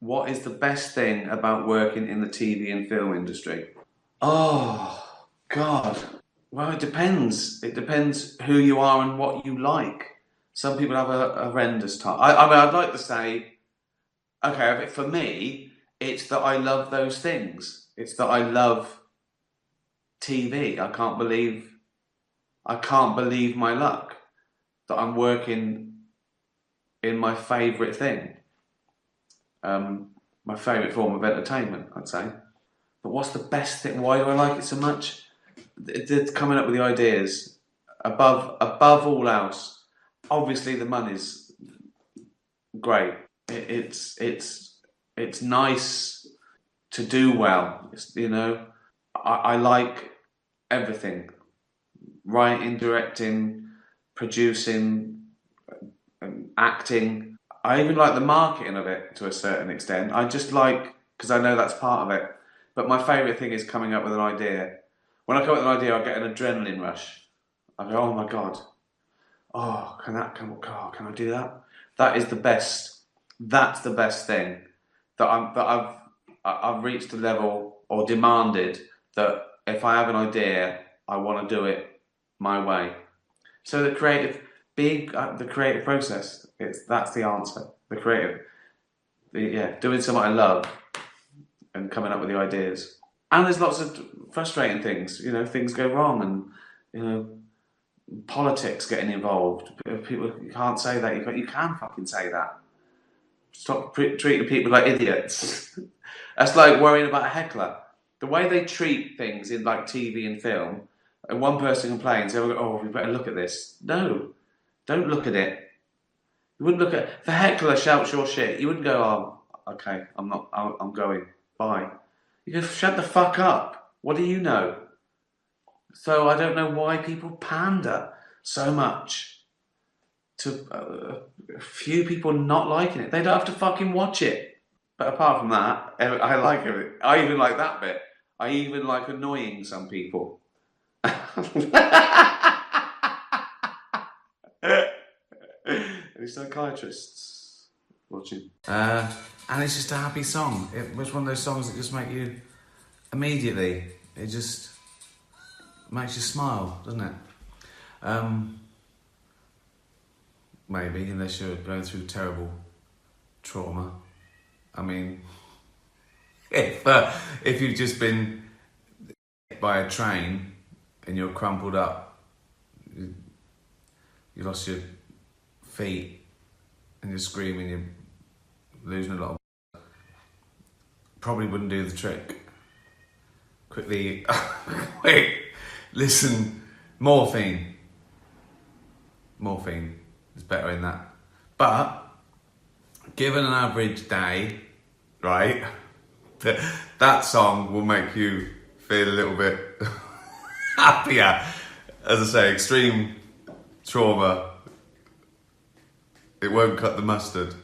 What is the best thing about working in the TV and film industry? Oh, God. Well, it depends. It depends who you are and what you like. Some people have a horrendous time. I mean, I'd like to say, okay, for me, it's that I love those things. It's that I love TV. I can't believe my luck that I'm working in my favourite thing. My favourite form of entertainment, I'd say. But what's the best thing? Why do I like it so much? It's coming up with the ideas. Above all else, obviously the money's great. It's nice to do well. I like everything: writing, directing, producing, acting. I even like the marketing of it to a certain extent. I just like, because I know that's part of it. But my favourite thing is coming up with an idea. When I come up with an idea, I get an adrenaline rush. I go, oh my God. Oh, can I do that? That is the best. That's the best thing I've reached a level or demanded that if I have an idea, I want to do it my way. So the creative process, that's the answer. The creative, doing something I love and coming up with the ideas. And there's lots of frustrating things. Things go wrong, and politics getting involved. People, you can't say that. You can fucking say that. Stop treating people like idiots. That's like worrying about a heckler. The way they treat things in like TV and film, and one person complains, oh, we better look at this. No, don't look at it. You wouldn't look at if a heckler shouts your shit. You wouldn't go, oh, okay, I'm going. Bye. You go, shut the fuck up. What do you know? So I don't know why people pander so much to a few people not liking it. They don't have to fucking watch it. But apart from that, I like it. I even like that bit. I even like annoying some people. Any psychiatrists watching? And it's just a happy song. It was one of those songs that just make you immediately. It just makes you smile, doesn't it? Maybe, unless you're going through terrible trauma. I mean, if you've just been hit by a train and you're crumpled up, you lost your feet and you're screaming, you're losing a lot of... Probably wouldn't do the trick. Quickly, wait, listen, morphine is better in that. But given an average day, right, that song will make you feel a little bit happier. As I say, extreme trauma, it won't cut the mustard.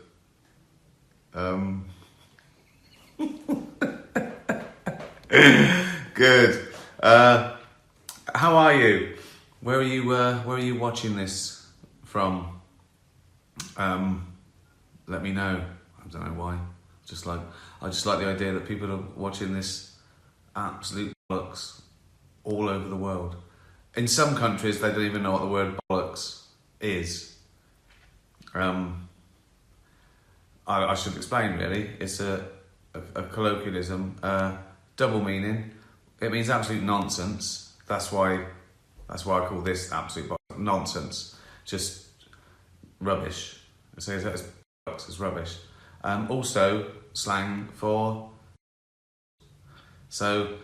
Good. How are you? Where are you watching this from? Let me know. I don't know why. I just like the idea that people are watching this absolute bollocks all over the world. In some countries, they don't even know what the word bollocks is. I should explain really. It's a colloquialism, double meaning. It means absolute nonsense. That's why I call this absolute nonsense. Just rubbish. It's rubbish. Also slang for... So,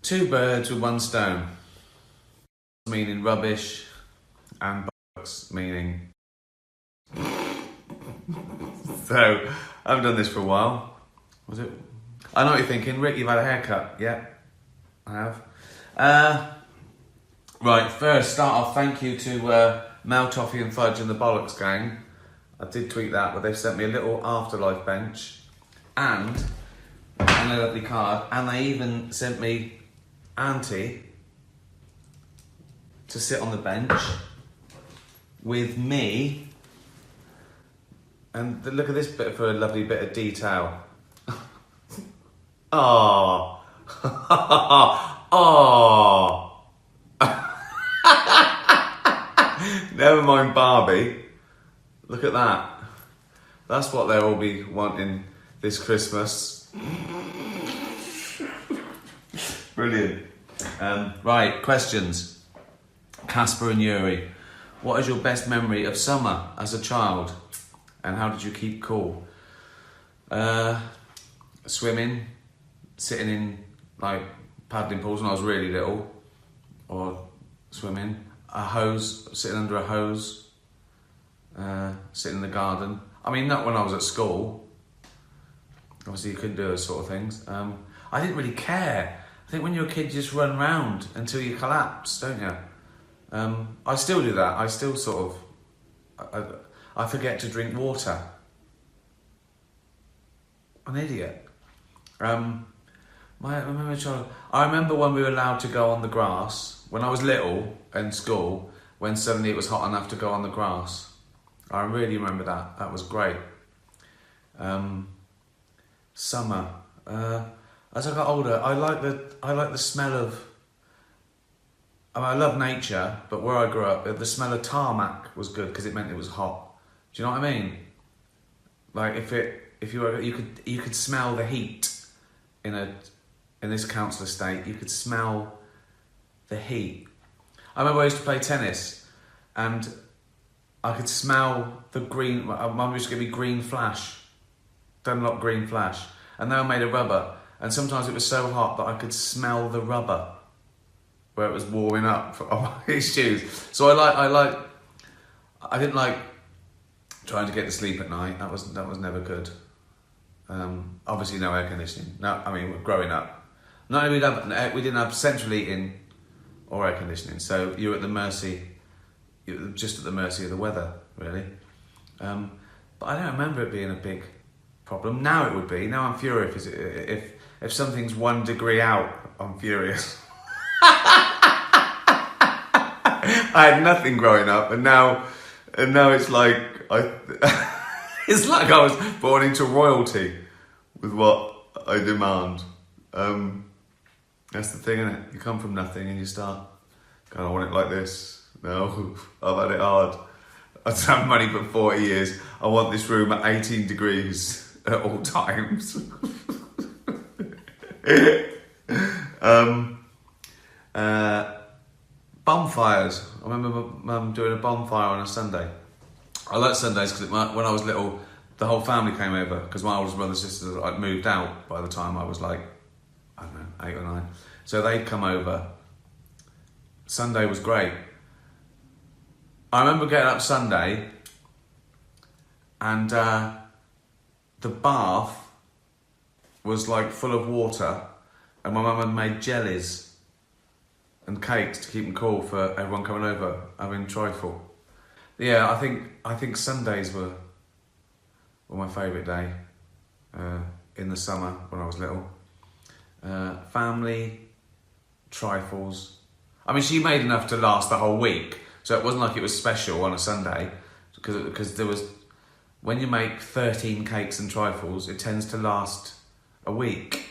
two birds with one stone. Meaning rubbish and bollocks meaning... So, I haven't done this for a while. Was it? I know what you're thinking. Rick, you've had a haircut. Yeah, I have. Right, first, start off, thank you to Mel, Toffee and Fudge and the Bollocks Gang. I did tweet that, but they've sent me a little afterlife bench and a lovely card. And they even sent me Auntie to sit on the bench with me And look at this bit for a lovely bit of detail. Oh. Oh. Never mind Barbie. Look at that. That's what they'll all be wanting this Christmas. Brilliant. Right, questions. Casper and Yuri. What is your best memory of summer as a child? And how did you keep cool? Swimming, sitting in like paddling pools when I was really little, or swimming. A hose, sitting under a hose, sitting in the garden. I mean, not when I was at school. Obviously, you couldn't do those sort of things. I didn't really care. I think when you're a kid, you just run round until you collapse, don't you? I still do that. I still sort of, I forget to drink water. An idiot. I remember when we were allowed to go on the grass, when I was little in school, when suddenly it was hot enough to go on the grass. I really remember that. That was great. Summer. As I got older, I like the smell of. I love nature, but where I grew up, the smell of tarmac was good because it meant it was hot. Do you know what I mean? Like you could smell the heat in this council estate. You could smell the heat. I remember I used to play tennis, and I could smell the green. My mum used to give me green flash, Dunlop green flash, and they were made of rubber. And sometimes it was so hot that I could smell the rubber where it was warming up on my shoes. So I didn't like trying to get to sleep at night. That was never good. Obviously no air conditioning. No, I mean growing up, not only we didn't have central heating or air conditioning, so you're just at the mercy of the weather, really. But I don't remember it being a big problem. Now it would be. Now I'm furious if something's 1 degree out. I'm furious. I had nothing growing up, and now it's like it's like I was born into royalty with what I demand. That's the thing, isn't it? You come from nothing and you start going, I want it like this. No, I've had it hard. I've had money for 40 years. I want this room at 18 degrees at all times. Bonfires. I remember my mum doing a bonfire on a Sunday. I like Sundays because when I was little, the whole family came over because my oldest brother and sisters had moved out by the time I was like, I don't know, 8 or 9. So they'd come over. Sunday was great. I remember getting up Sunday and the bath was like full of water, and my mum had made jellies and cakes to keep them cool for everyone coming over having trifle. Yeah, I think Sundays were my favourite day in the summer when I was little. Family, trifles. I mean, she made enough to last the whole week, so it wasn't like it was special on a Sunday, because there was, when you make 13 cakes and trifles, it tends to last a week.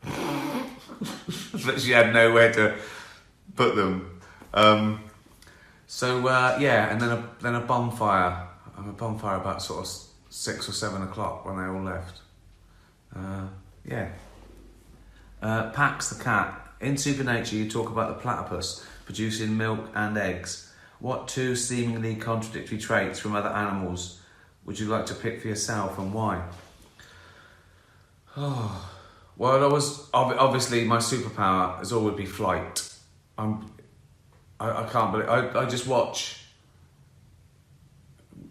But she had nowhere to put them. Yeah, and then a bonfire. A bonfire about sort of 6 or 7 o'clock when they all left. Pax the cat. In Supernature, you talk about the platypus producing milk and eggs. What 2 seemingly contradictory traits from other animals would you like to pick for yourself, and why? Oh, well, obviously my superpower is always be flight. I can't believe I just watch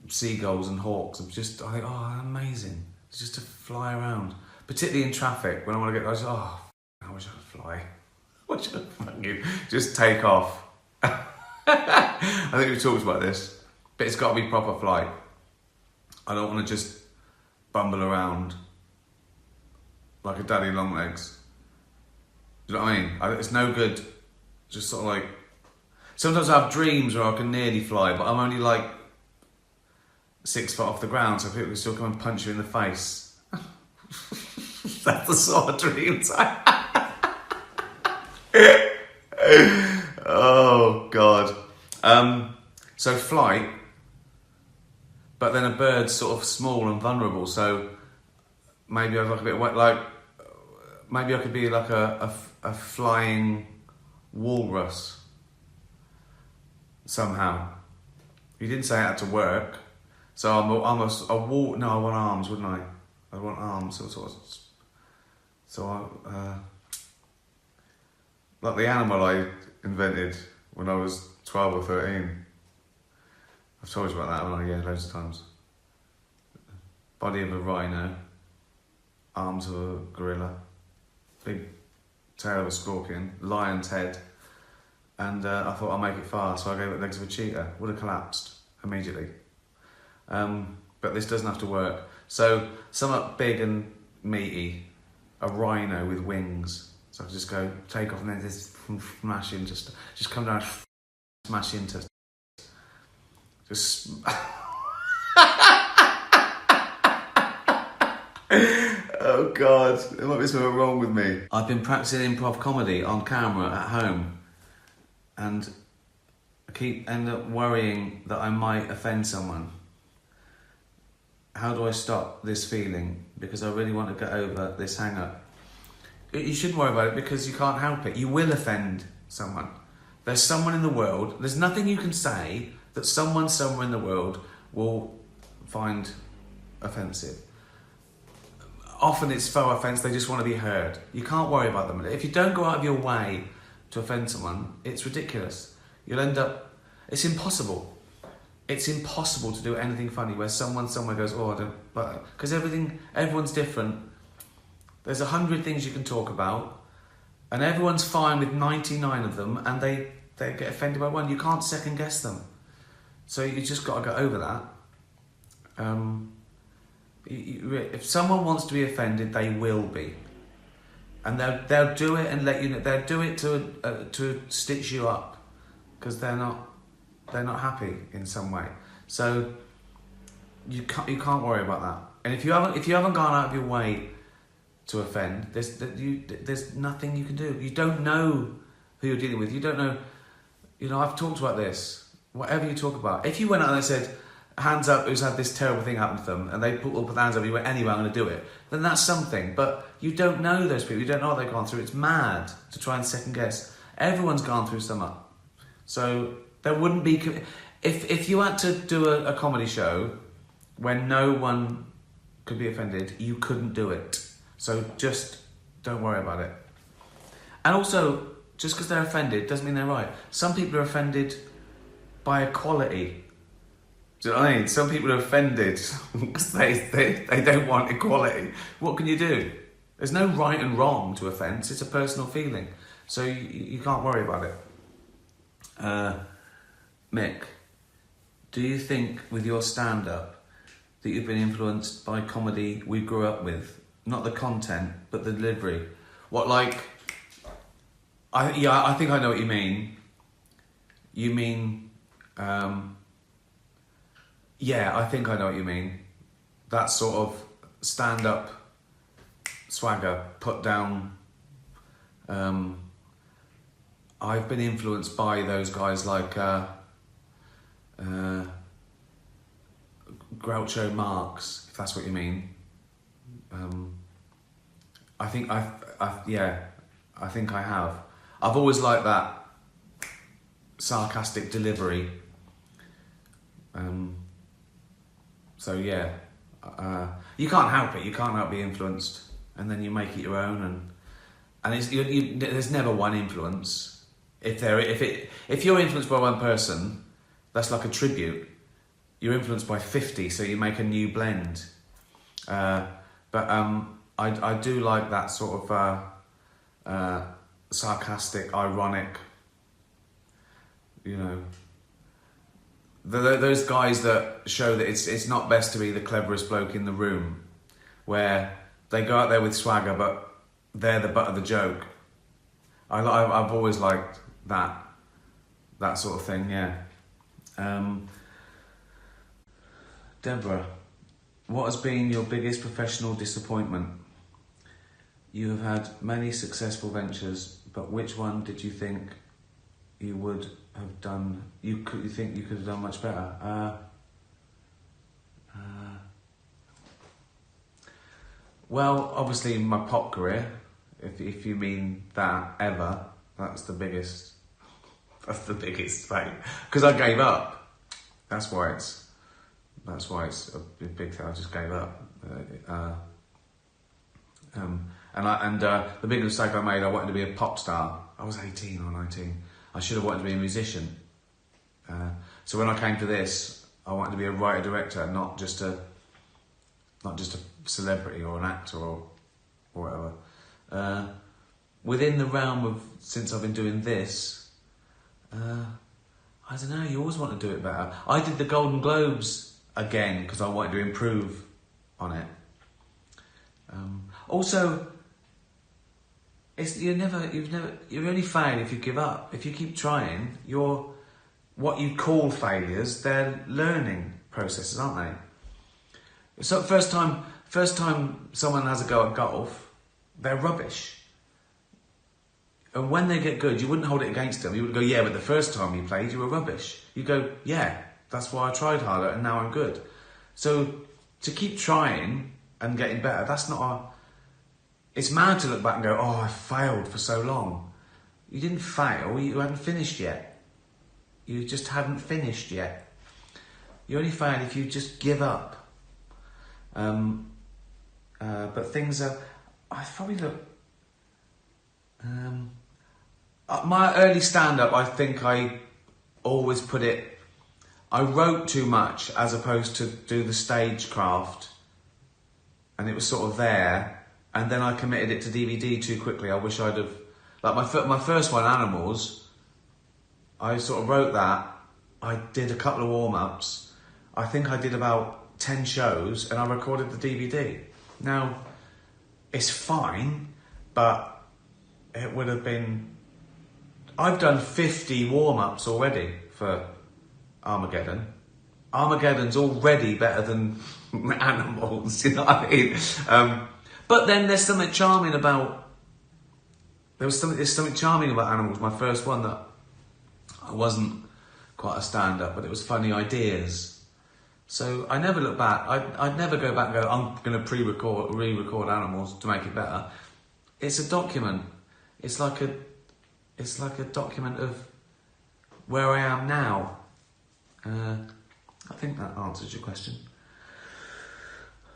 seagulls and hawks. I think, oh, amazing! It's just to fly around, particularly in traffic when I want to get. I wish I could fly. I wish I could fucking just take off. I think we've talked about this, but it's got to be proper flight. I don't want to just bumble around like a daddy long legs. Do you know what I mean? It's no good. Just sort of like, sometimes I have dreams where I can nearly fly, but I'm only like 6 foot off the ground, so people can still come and punch you in the face. That's the sort of dreams I have. Oh, God. So flight, but then a bird's sort of small and vulnerable, so maybe I'd like a bit of like, maybe I could be like a flying walrus somehow. You didn't say I had to work, so I want arms, wouldn't I? I want arms, like the animal I invented when I was 12 or 13. I've told you about that, haven't I? Yeah, loads of times. Body of a rhino, arms of a gorilla, big tail of a scorpion, lion's head, and I thought I'll make it fast, so I gave it legs of a cheetah. Would have collapsed immediately. But this doesn't have to work. So somewhat big and meaty, a rhino with wings. So I can just go take off and then just smash in, just come down, smash into. Just. Oh God, there might be something wrong with me. I've been practicing improv comedy on camera at home, and I end up worrying that I might offend someone. How do I stop this feeling? Because I really want to get over this hang-up. You shouldn't worry about it because you can't help it. You will offend someone. There's someone in the world, there's nothing you can say that someone somewhere in the world will find offensive. Often it's faux offence, they just want to be heard. You can't worry about them. If you don't go out of your way to offend someone, it's ridiculous. You'll end up, it's impossible. It's impossible to do anything funny where someone somewhere goes, oh, I don't, but, because everyone's different. There's 100 things you can talk about, and everyone's fine with 99 of them, and they get offended by one. You can't second guess them. So you just got to get over that. If someone wants to be offended, they will be, and they'll do it and let you know. They'll do it to stitch you up because they're not happy in some way. So you can't worry about that. And if you haven't gone out of your way to offend, there's nothing you can do. You don't know who you're dealing with. You don't know. I've talked about this. Whatever you talk about, if you went out and said, hands up who's had this terrible thing happen to them, and they put their hands up, you went, anyway, I'm going to do it, then that's something. But you don't know those people, you don't know what they've gone through. It's mad to try and second guess. Everyone's gone through something. So there wouldn't be, if you had to do a comedy show when no one could be offended, you couldn't do it. So just don't worry about it. And also, just because they're offended doesn't mean they're right. Some people are offended by equality. Do you know what I mean? Some people are offended because they don't want equality. What can you do? There's no right and wrong to offence. It's a personal feeling. So you can't worry about it. Mick, do you think with your stand-up that you've been influenced by comedy we grew up with? Not the content, but the delivery. What, like... I think I know what you mean. You mean... yeah, I think I know what you mean. That sort of stand-up swagger, put down. I've been influenced by those guys like Groucho Marx, if that's what you mean. I think I think I have. I've always liked that sarcastic delivery. So yeah, you can't help it. You can't help being influenced, and then you make it your own. And it's there's never one influence. If you're influenced by one person, that's like a tribute. You're influenced by 50, so you make a new blend. But I do like that sort of sarcastic, ironic. Those guys that show that it's not best to be the cleverest bloke in the room, where they go out there with swagger, but they're the butt of the joke. I've always liked that sort of thing. Yeah. Deborah, what has been your biggest professional disappointment? You have had many successful ventures, but which one did you think you would have done? You think you could have done much better? Well, obviously my pop career, if you mean that ever, that's the biggest. That's the biggest thing because I gave up. That's why it's a big thing. I just gave up. And the big mistake I made, I wanted to be a pop star. I was 18 or 19. I should have wanted to be a musician. So when I came to this, I wanted to be a writer director, not just a celebrity or an actor or whatever. Within the realm of since I've been doing this, I don't know. You always want to do it better. I did the Golden Globes again because I wanted to improve on it. Also, you only fail if you give up. If you keep trying, what you call failures, they're learning processes, aren't they? So first time someone has a go at golf, they're rubbish. And when they get good, you wouldn't hold it against them. You would go, yeah, but the first time you played, you were rubbish. You go, yeah, that's why I tried harder and now I'm good. So to keep trying and getting better, it's mad to look back and go, oh, I failed for so long. You didn't fail, you hadn't finished yet. You just hadn't finished yet. You only fail if you just give up. But things are, I probably look, my early stand-up, I think I always put it, I wrote too much as opposed to do the stagecraft. And it was sort of there. And then I committed it to DVD too quickly. I wish I'd have, like my first one, Animals, I sort of wrote that. I did a couple of warm-ups. I think I did about 10 shows and I recorded the DVD. Now, it's fine, but it would have been... I've done 50 warm-ups already for Armageddon. Armageddon's already better than Animals, you know what I mean? But then there's something charming about... There's something charming about Animals, my first one, that I wasn't quite a stand-up, but it was funny ideas. So I never look back. I'd never go back and go, I'm going to re-record Animals to make it better. It's a document. It's like a document of where I am now. I think that answers your question.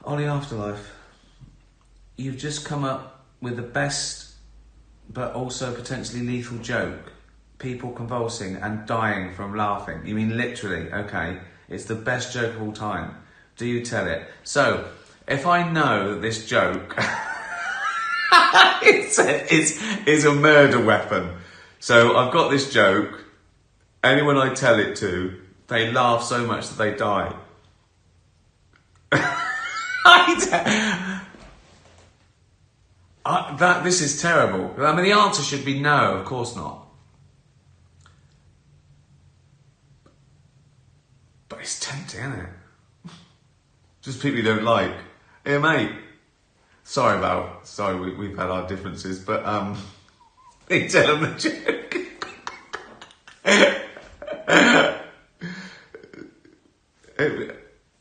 On the Afterlife, you've just come up with the best but also potentially lethal joke. People convulsing and dying from laughing. You mean literally? Okay. It's the best joke of all time. Do you tell it? So, if I know that this joke is a murder weapon. So I've got this joke. Anyone I tell it to, they laugh so much that they die. This is terrible. I mean, the answer should be no, of course not. But it's tempting, isn't it? Just people you don't like. Hey, mate. Sorry, we've had our differences, but they tell them the joke.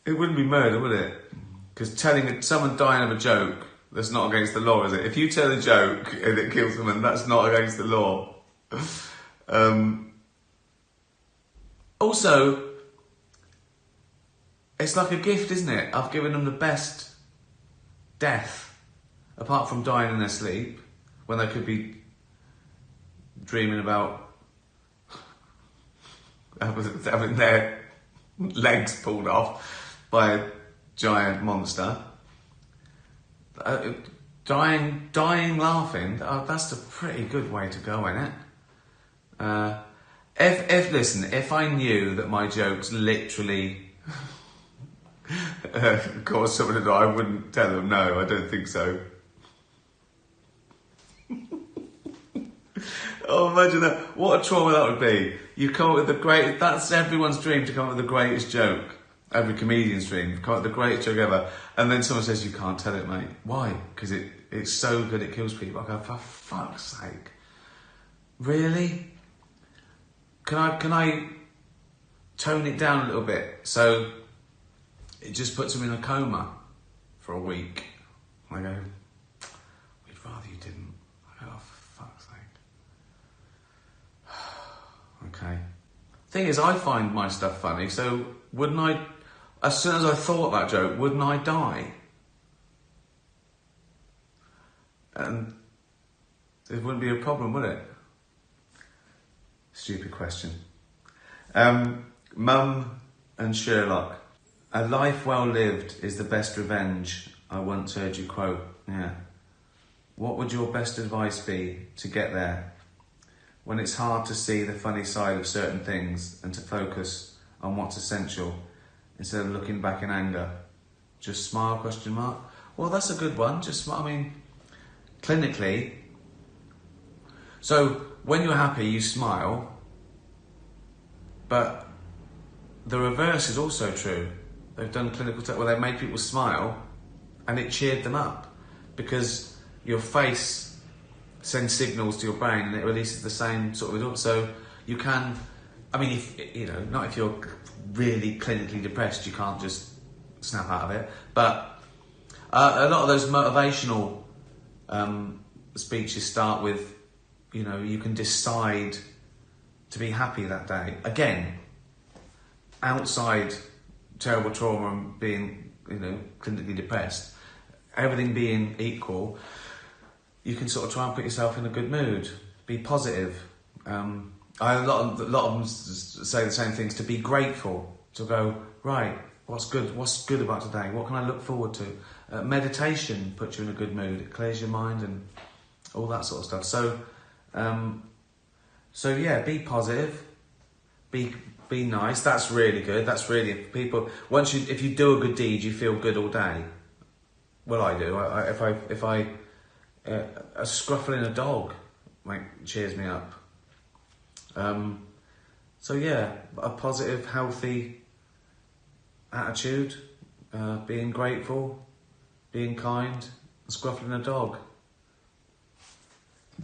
It wouldn't be murder, would it? Because telling someone dying of a joke, that's not against the law, is it? If you tell a joke and it kills someone, that's not against the law. Also, it's like a gift, isn't it? I've given them the best death, apart from dying in their sleep, when they could be dreaming about having their legs pulled off by a giant monster. Dying laughing, that's a pretty good way to go, isn't it? If I knew that my jokes literally cause someone to die, I wouldn't tell them. No, I don't think so. Oh, imagine that. What a trauma that would be. You come up with that's everyone's dream, to come up with the greatest joke. Every comedian's dream, the greatest joke ever. And then someone says, you can't tell it, mate. Why? Because it's so good it kills people. I go, for fuck's sake. Really? Can I tone it down a little bit? So it just puts them in a coma for a week. And I go, we'd rather you didn't. I go, oh, for fuck's sake. Okay. Thing is, I find my stuff funny, so wouldn't I, as soon as I thought that joke, wouldn't I die? And it wouldn't be a problem, would it? Stupid question. Mum and Sherlock. A life well lived is the best revenge, I once heard you quote. Yeah. What would your best advice be to get there? When it's hard to see the funny side of certain things and to focus on what's essential instead of looking back in anger. Just smile, question mark. Well, that's a good one. Just smile. I mean, clinically. So when you're happy, you smile. But the reverse is also true. They've done clinical tests where they've made people smile and it cheered them up because your face sends signals to your brain and it releases the same sort of result. So you can, I mean, if you know, not if you're really clinically depressed, you can't just snap out of it. But a lot of those motivational speeches start with, you know, you can decide to be happy that day. Again, outside terrible trauma and being, you know, clinically depressed, everything being equal, you can sort of try and put yourself in a good mood, be positive. A lot of them say the same things, to be grateful, to go, right, what's good about today? What can I look forward to? Meditation puts you in a good mood, it clears your mind and all that sort of stuff. So yeah, be positive, be nice. That's really good. That's really, people, if you do a good deed, you feel good all day. Well, I do. If I a scruffling a dog, like, cheers me up. So yeah, a positive, healthy attitude, being grateful, being kind, scruffling a dog.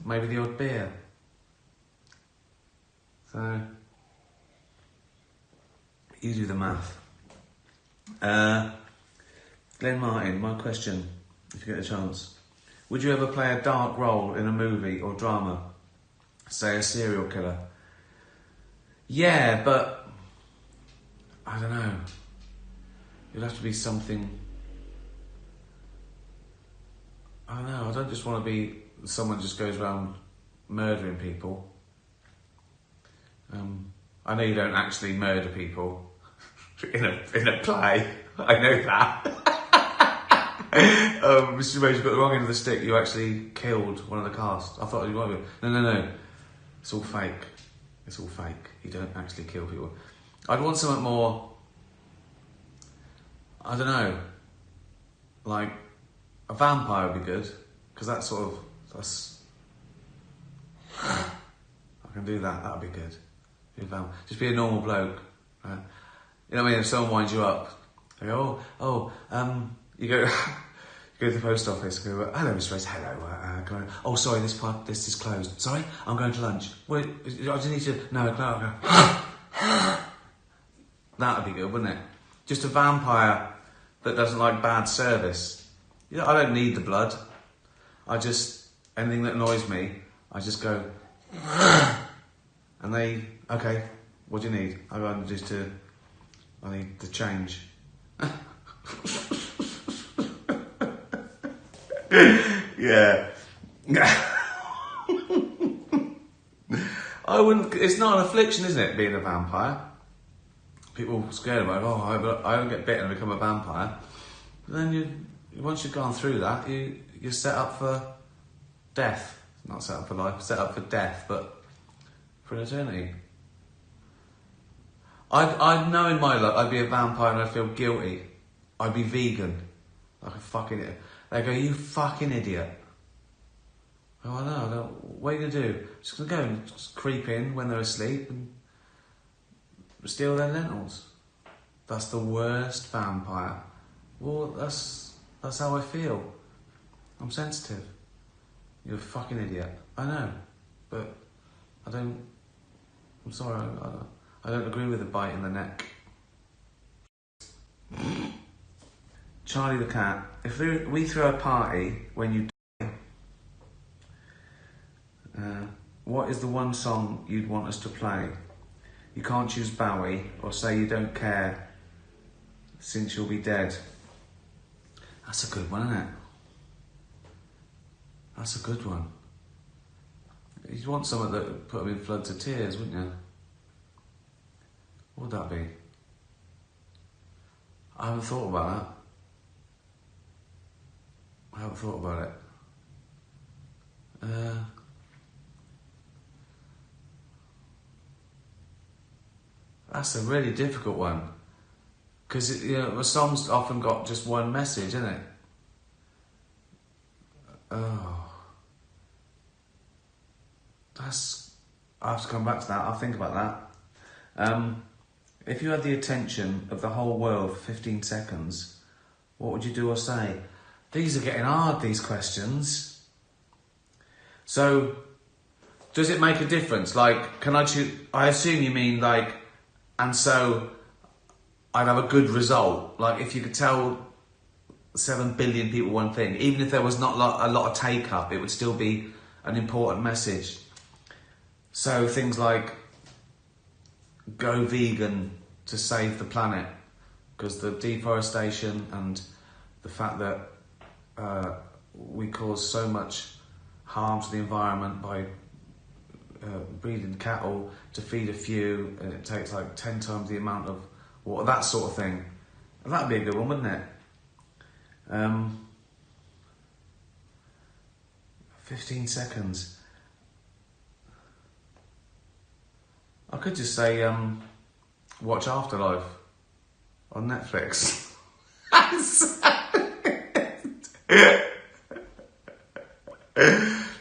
Maybe the odd beer. So, you do the math. Glenn Martin, my question, if you get a chance. Would you ever play a dark role in a movie or drama? Say a serial killer? Yeah, but I don't know. It'd have to be something. I don't know. I don't just want to be someone just goes around murdering people. I know you don't actually murder people in a play. I know that. Mr. Rose, you've got the wrong end of the stick. You actually killed one of the cast. I thought you might be. No. It's all fake. It's all fake. You don't actually kill people. I'd want something more, I don't know, like a vampire would be good, because that's I can do that. That would be good. Just be a normal bloke. You know what I mean? If someone winds you up, they go, you go to the post office and go, hello, Mr. Rose, hello, sorry, this is closed. Sorry, I'm going to lunch. Wait, I just need to, no, that would be good, wouldn't it? Just a vampire that doesn't like bad service. You know, I don't need the blood. Anything that annoys me, I just go, and they, okay, what do you need? I need the change. Yeah. I wouldn't, it's not an affliction, isn't it, being a vampire? People are scared about it, I don't get bitten and become a vampire. But then once you've gone through that, you're set up for death. Not set up for life, set up for death, but for an eternity. I'd know in my luck I'd be a vampire and I'd feel guilty. I'd be vegan. Like a fucking idiot. They go, you fucking idiot. Oh, I know. What are you going to do? Just going to go and just creep in when they're asleep and steal their lentils. That's the worst vampire. Well, that's how I feel. I'm sensitive. You're a fucking idiot. I know, but I'm sorry, I don't agree with the bite in the neck. Charlie the cat. If we throw a party when you die, what is the one song you'd want us to play? You can't choose Bowie or say you don't care since you'll be dead. That's a good one, isn't it? That's a good one. You'd want something that would put them in floods of tears, wouldn't you? What would that be? I haven't thought about that. I haven't thought about it. That's a really difficult one. Because, a song's often got just one message, isn't it? Oh. I have to come back to that. I'll think about that. If you had the attention of the whole world for 15 seconds, what would you do or say? These are getting hard, these questions. So, does it make a difference? Like, can I choose? I assume you mean like, and so I'd have a good result. Like, if you could tell 7 billion people one thing, even if there was not a lot of take up, it would still be an important message. So things like go vegan to save the planet, because the deforestation and the fact that we cause so much harm to the environment by breeding cattle to feed a few, and it takes like 10 times the amount of water, that sort of thing. And that'd be a good one, wouldn't it? 15 seconds. I could just say, watch Afterlife on Netflix.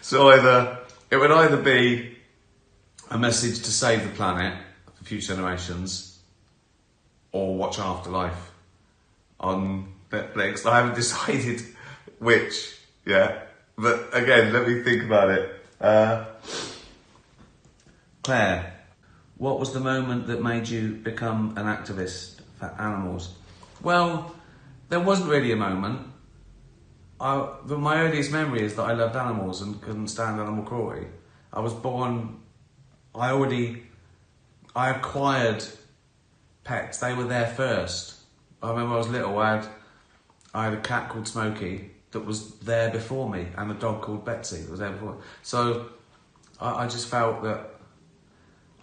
So it would either be a message to save the planet for future generations, or watch Afterlife on Netflix. I haven't decided which yet, but again, let me think about it. Claire, what was the moment that made you become an activist for animals? Well, there wasn't really a moment. My earliest memory is that I loved animals and couldn't stand animal cruelty. I was born, I acquired pets. They were there first. I remember I was little, I had a cat called Smokey that was there before me, and a dog called Betsy that was there before me. So I just felt that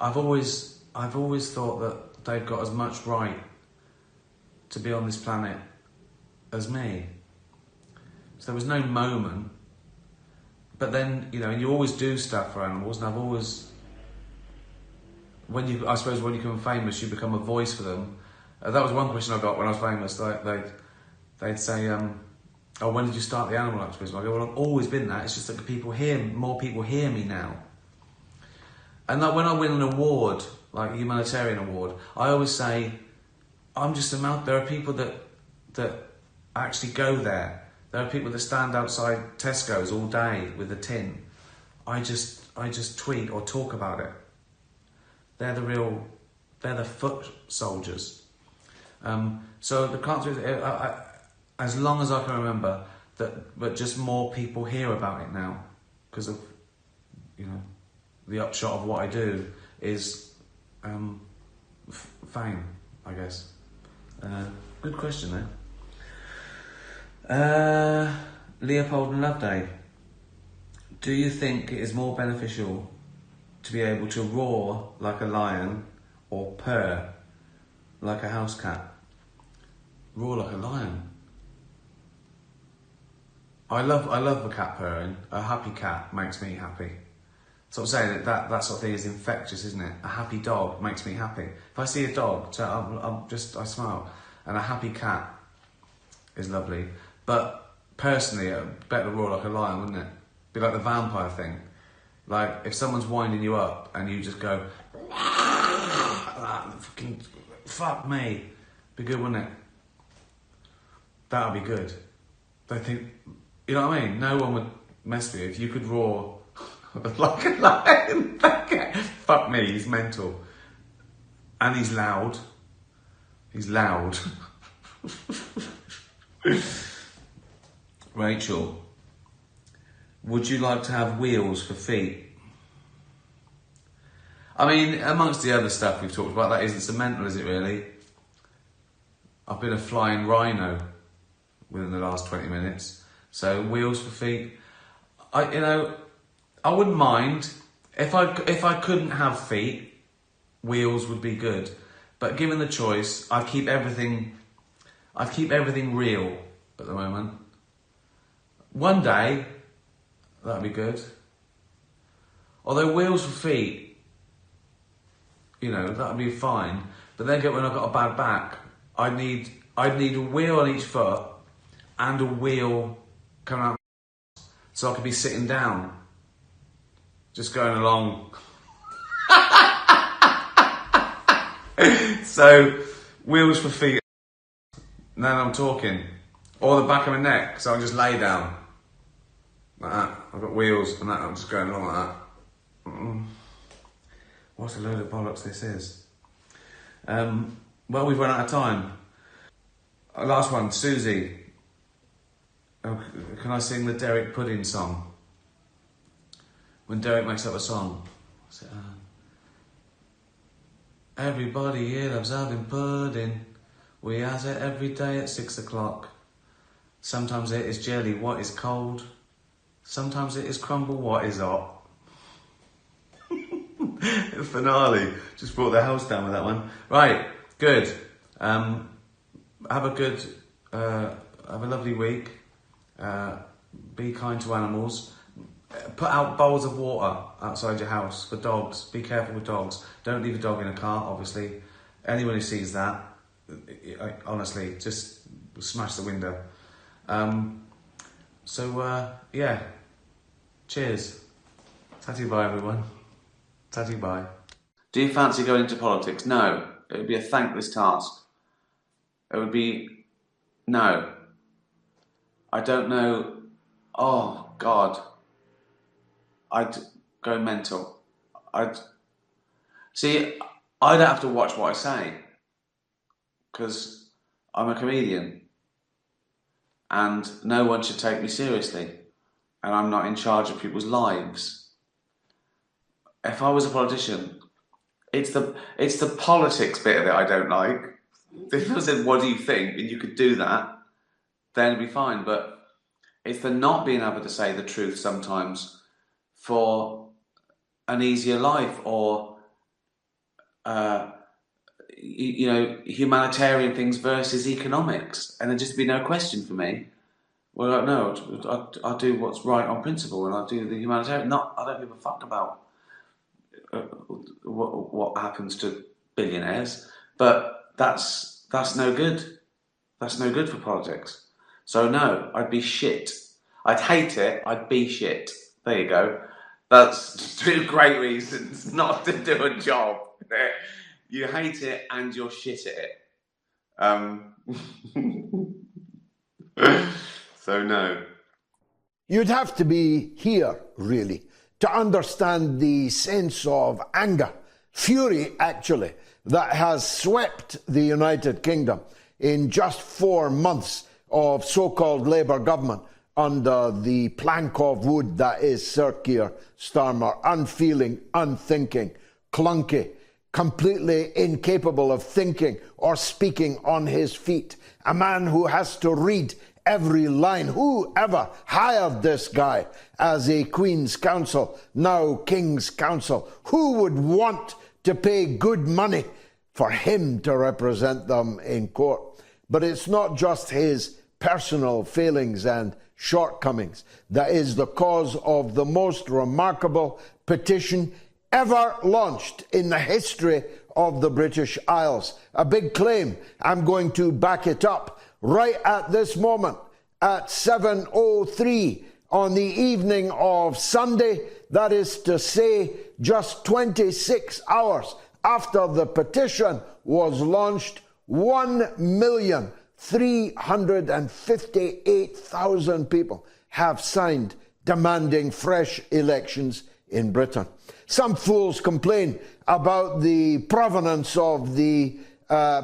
I've always thought that they've got as much right to be on this planet as me. So there was no moment, but then, you always do stuff for animals, and I've always, I suppose when you become famous, you become a voice for them. That was one question I got when I was famous. They'd say, oh, when did you start the animal activism? I go, well, I've always been that. It's just that more people hear me now. And that when I win an award, like a humanitarian award, I always say, I'm just there are people that actually go there. There are people that stand outside Tesco's all day with a tin. I just tweet or talk about it. They're the foot soldiers. So the answer is, as long as I can remember, but just more people hear about it now, because of, the upshot of what I do is fame, I guess. Good question there. Leopold and Loveday. Do you think it is more beneficial to be able to roar like a lion or purr like a house cat? Roar like a lion. I love a cat purring. A happy cat makes me happy. So I'm saying that sort of thing is infectious, isn't it? A happy dog makes me happy. If I see a dog, I smile. And a happy cat is lovely. But personally, I'd better roar like a lion, wouldn't it? Be like the vampire thing. Like, if someone's winding you up and you just go, fucking, fuck me. Be good, wouldn't it? That would be good. They think, you know what I mean? No one would mess with you if you could roar like a lion. Fuck me, he's mental. And he's loud. He's loud. Rachel, would you like to have wheels for feet? I mean, amongst the other stuff we've talked about, that isn't so mental, is it really? I've been a flying rhino within the last 20 minutes. So wheels for feet. I wouldn't mind if I couldn't have feet. Wheels would be good, but given the choice, I'd keep everything real at the moment. One day, that'd be good. Although wheels for feet, that'd be fine. But then when I've got a bad back, I'd need a wheel on each foot and a wheel coming out, so I could be sitting down, just going along. So, wheels for feet. Now I'm talking. Or the back of my neck, so I can just lay down. Like that. I've got wheels and that, I'm just going along like that. What a load of bollocks this is. Well, we've run out of time. Last one, Susie. Oh, can I sing the Derek Pudding song? When Derek makes up a song. Everybody here loves having pudding. We has it every day at 6 o'clock. Sometimes it is jelly, what is cold. Sometimes it is crumble, what is hot. Finale. Just brought the house down with that one. Right, good. Have a lovely week. Be kind to animals. Put out bowls of water outside your house for dogs. Be careful with dogs. Don't leave a dog in a car, obviously. Anyone who sees that, honestly, just smash the window. Yeah. Cheers. Tatty bye, everyone. Tatty bye. Do you fancy going into politics? No. It would be a thankless task. It would be... No. I don't know... Oh, God. I'd go mental. I'd have to watch what I say, because I'm a comedian and no one should take me seriously, and I'm not in charge of people's lives. If I was a politician, it's the politics bit of it I don't like. If I said, what do you think, and you could do that, then it'd be fine. But it's the not being able to say the truth sometimes for an easier life, or humanitarian things versus economics, and there'd just be no question for me. Well, no, I'll do what's right on principle, and I'll do the humanitarian. I don't give a fuck about what happens to billionaires, but that's no good. That's no good for politics. So no, I'd be shit. I'd hate it. I'd be shit. There you go. That's two great reasons not to do a job. You hate it and you're shit at it. So no. You'd have to be here, really, to understand the sense of anger, fury, actually, that has swept the United Kingdom in just 4 months of so-called Labour government under the plank of wood that is Sir Keir Starmer, unfeeling, unthinking, clunky, completely incapable of thinking or speaking on his feet. A man who has to read every line. Whoever hired this guy as a Queen's Counsel, now King's Counsel? Who would want to pay good money for him to represent them in court? But it's not just his personal failings and shortcomings that is the cause of the most remarkable petition ever launched in the history of the British Isles. A big claim. I'm going to back it up right at this moment at 7:03 on the evening of Sunday. That is to say, just 26 hours after the petition was launched. 1,358,000 people have signed demanding fresh elections in Britain. Some fools complain about the provenance of the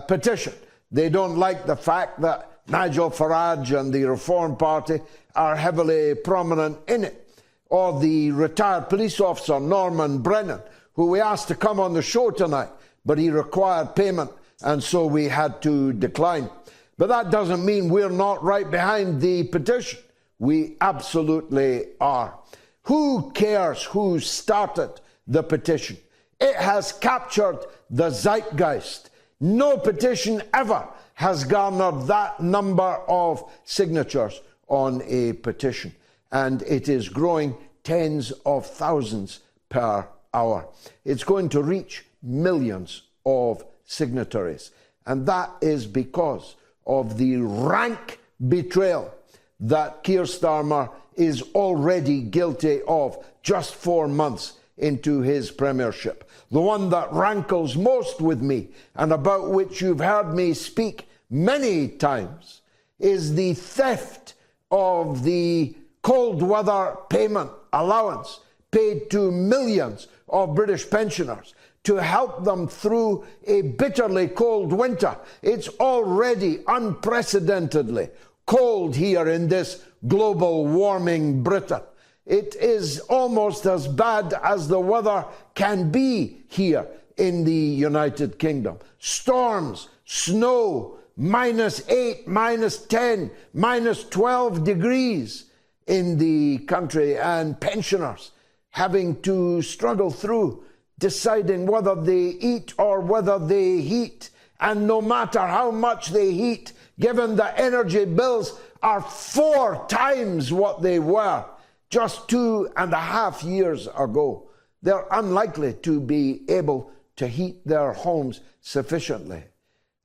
petition. They don't like the fact that Nigel Farage and the Reform Party are heavily prominent in it. Or the retired police officer Norman Brennan, who we asked to come on the show tonight, but he required payment, and so we had to decline. But that doesn't mean we're not right behind the petition. We absolutely are. Who cares who started the petition? It has captured the zeitgeist. No petition ever has garnered that number of signatures on a petition, and it is growing tens of thousands per hour. It's going to reach millions of signatories, and that is because of the rank betrayal that Keir Starmer is already guilty of just 4 months into his premiership. The one that rankles most with me, and about which you've heard me speak many times, is the theft of the cold weather payment allowance paid to millions of British pensioners to help them through a bitterly cold winter. It's already unprecedentedly cold here in this global warming Britain. It is almost as bad as the weather can be here in the United Kingdom. Storms, snow, -8, -10, -12 degrees in the country, and pensioners having to struggle through deciding whether they eat or whether they heat. And no matter how much they heat, given that energy bills are 4 times what they were just 2.5 years ago, they're unlikely to be able to heat their homes sufficiently.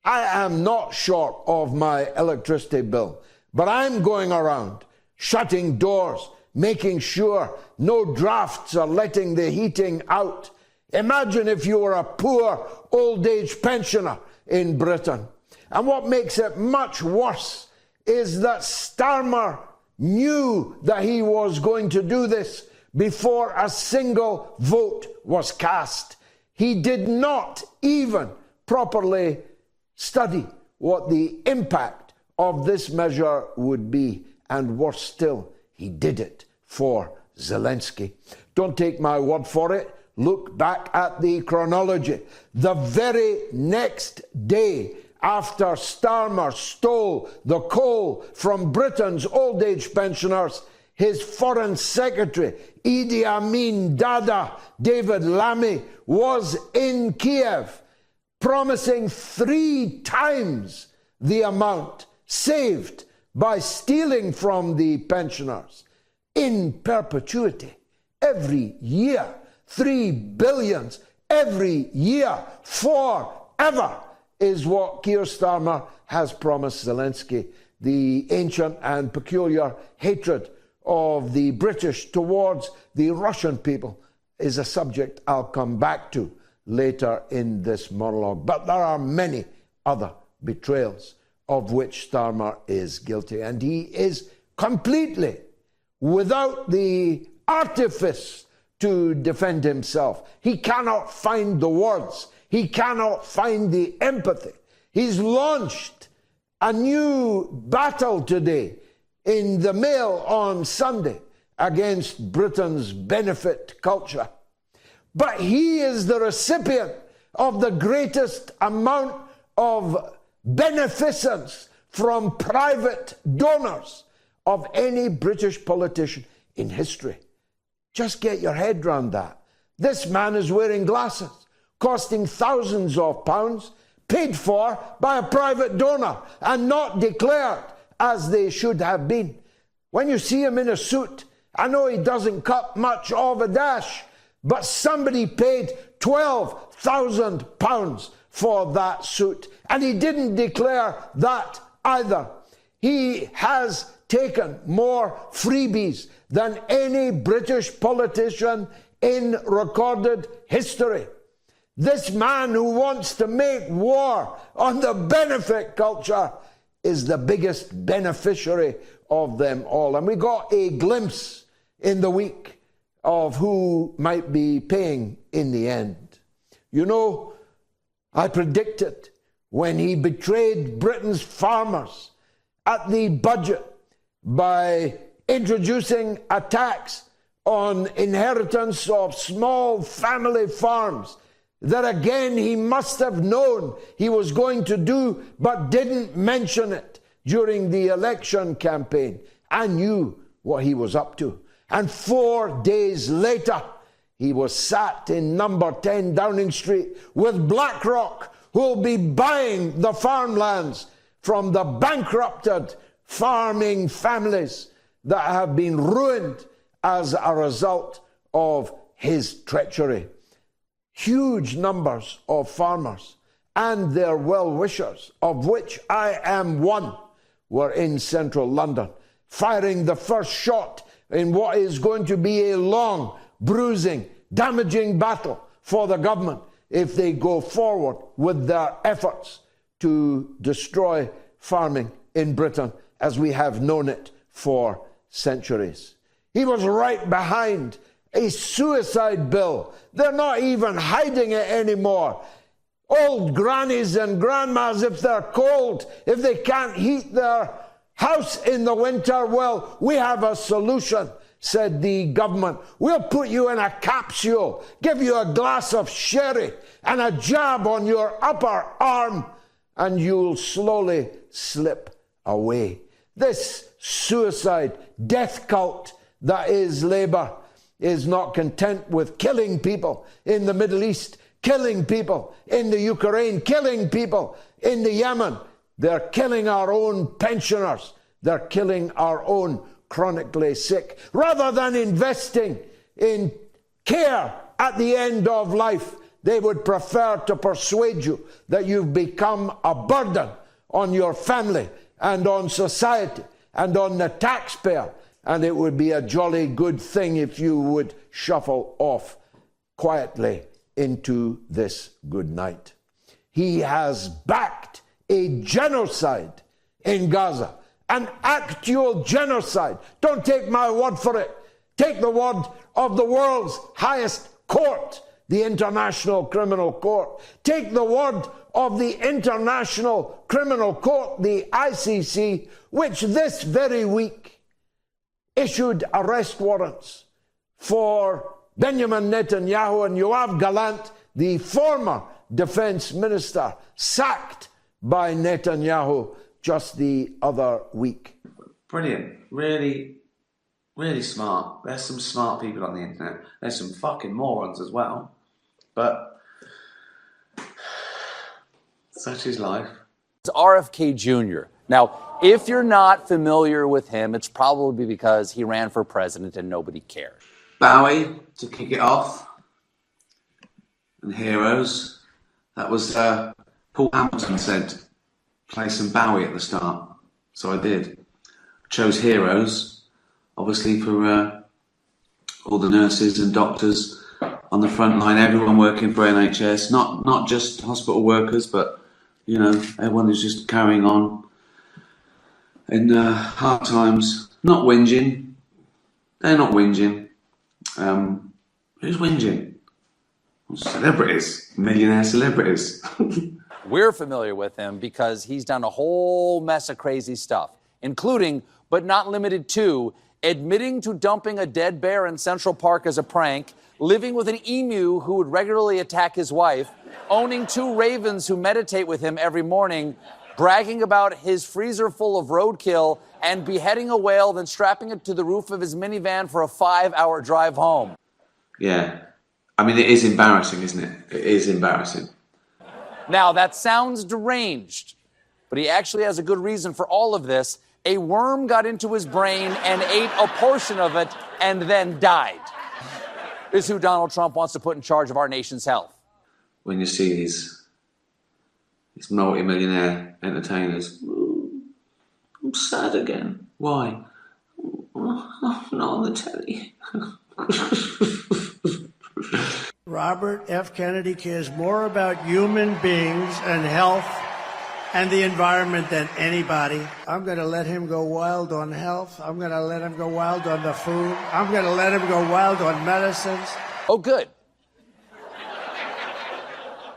I am not short of my electricity bill, but I'm going around shutting doors, making sure no drafts are letting the heating out. Imagine if you were a poor old-age pensioner in Britain. And what makes it much worse is that Starmer knew that he was going to do this before a single vote was cast. He did not even properly study what the impact of this measure would be. And worse still, he did it for Zelensky. Don't take my word for it. Look back at the chronology. The very next day after Starmer stole the coal from Britain's old-age pensioners, his Foreign Secretary, Idi Amin Dada, David Lammy, was in Kiev, promising 3 times the amount saved by stealing from the pensioners in perpetuity every year. 3 billion every year forever is what Keir Starmer has promised Zelensky. The ancient and peculiar hatred of the British towards the Russian people is a subject I'll come back to later in this monologue. But there are many other betrayals of which Starmer is guilty, and he is completely without the artifice to defend himself. He cannot find the words. He cannot find the empathy. He's launched a new battle today in the Mail on Sunday against Britain's benefit culture. But he is the recipient of the greatest amount of beneficence from private donors of any British politician in history. Just get your head around that. This man is wearing glasses, costing thousands of pounds, paid for by a private donor and not declared as they should have been. When you see him in a suit, I know he doesn't cut much of a dash, but somebody paid £12,000 for that suit, and he didn't declare that either. He has taken more freebies than any British politician in recorded history. This man who wants to make war on the benefit culture is the biggest beneficiary of them all. And we got a glimpse in the week of who might be paying in the end. You know, I predicted when he betrayed Britain's farmers at the budget by introducing a tax on inheritance of small family farms, that again he must have known he was going to do, but didn't mention it during the election campaign. I knew what he was up to. And 4 days later, he was sat in number 10 Downing Street with BlackRock, who will be buying the farmlands from the bankrupted farming families that have been ruined as a result of his treachery. Huge numbers of farmers and their well-wishers, of which I am one, were in central London, firing the first shot in what is going to be a long, bruising, damaging battle for the government if they go forward with their efforts to destroy farming in Britain as we have known it for centuries. He was right behind a suicide bill. They're not even hiding it anymore. Old grannies and grandmas, if they're cold, if they can't heat their house in the winter, well, we have a solution, said the government. We'll put you in a capsule, give you a glass of sherry and a jab on your upper arm, and you'll slowly slip away. This suicide death cult that is Labour is not content with killing people in the Middle East, killing people in the Ukraine, killing people in the Yemen. They're killing our own pensioners. They're killing our own chronically sick. Rather than investing in care at the end of life, they would prefer to persuade you that you've become a burden on your family and on society and on the taxpayer. And it would be a jolly good thing if you would shuffle off quietly into this good night. He has backed a genocide in Gaza, an actual genocide. Don't take my word for it. Take the word of the world's highest court, the International Criminal Court. Take the word of the International Criminal Court, the ICC, which this very week issued arrest warrants for Benjamin Netanyahu and Yoav Gallant, the former defense minister, sacked by Netanyahu just the other week. Brilliant. Really, really smart. There's some smart people on the internet. There's some fucking morons as well. But such is life. It's RFK Jr. Now, if you're not familiar with him, it's probably because he ran for president and nobody cared. Bowie to kick it off. And Heroes. That was Paul Hamilton said, play some Bowie at the start. So I did. I chose Heroes, obviously for all the nurses and doctors on the front line, everyone working for NHS, not just hospital workers, but, you know, everyone who's just carrying on in hard times, not whinging. They're not whinging. Who's whinging? Celebrities, millionaire celebrities. We're familiar with him because he's done a whole mess of crazy stuff, including, but not limited to, admitting to dumping a dead bear in Central Park as a prank, living with an emu who would regularly attack his wife, owning 2 ravens who meditate with him every morning, bragging about his freezer full of roadkill, and beheading a whale, then strapping it to the roof of his minivan for a 5-hour drive home. Yeah. I mean, it is embarrassing, isn't it? It is embarrassing. Now, that sounds deranged, but he actually has a good reason for all of this. A worm got into his brain and ate a portion of it and then died. This is who Donald Trump wants to put in charge of our nation's health. When you see these multi-millionaire entertainers, I'm sad again. Why? Not on the telly. Right. Robert F. Kennedy cares more about human beings and health and the environment than anybody. I'm going to let him go wild on health. I'm going to let him go wild on the food. I'm going to let him go wild on medicines. Oh, good.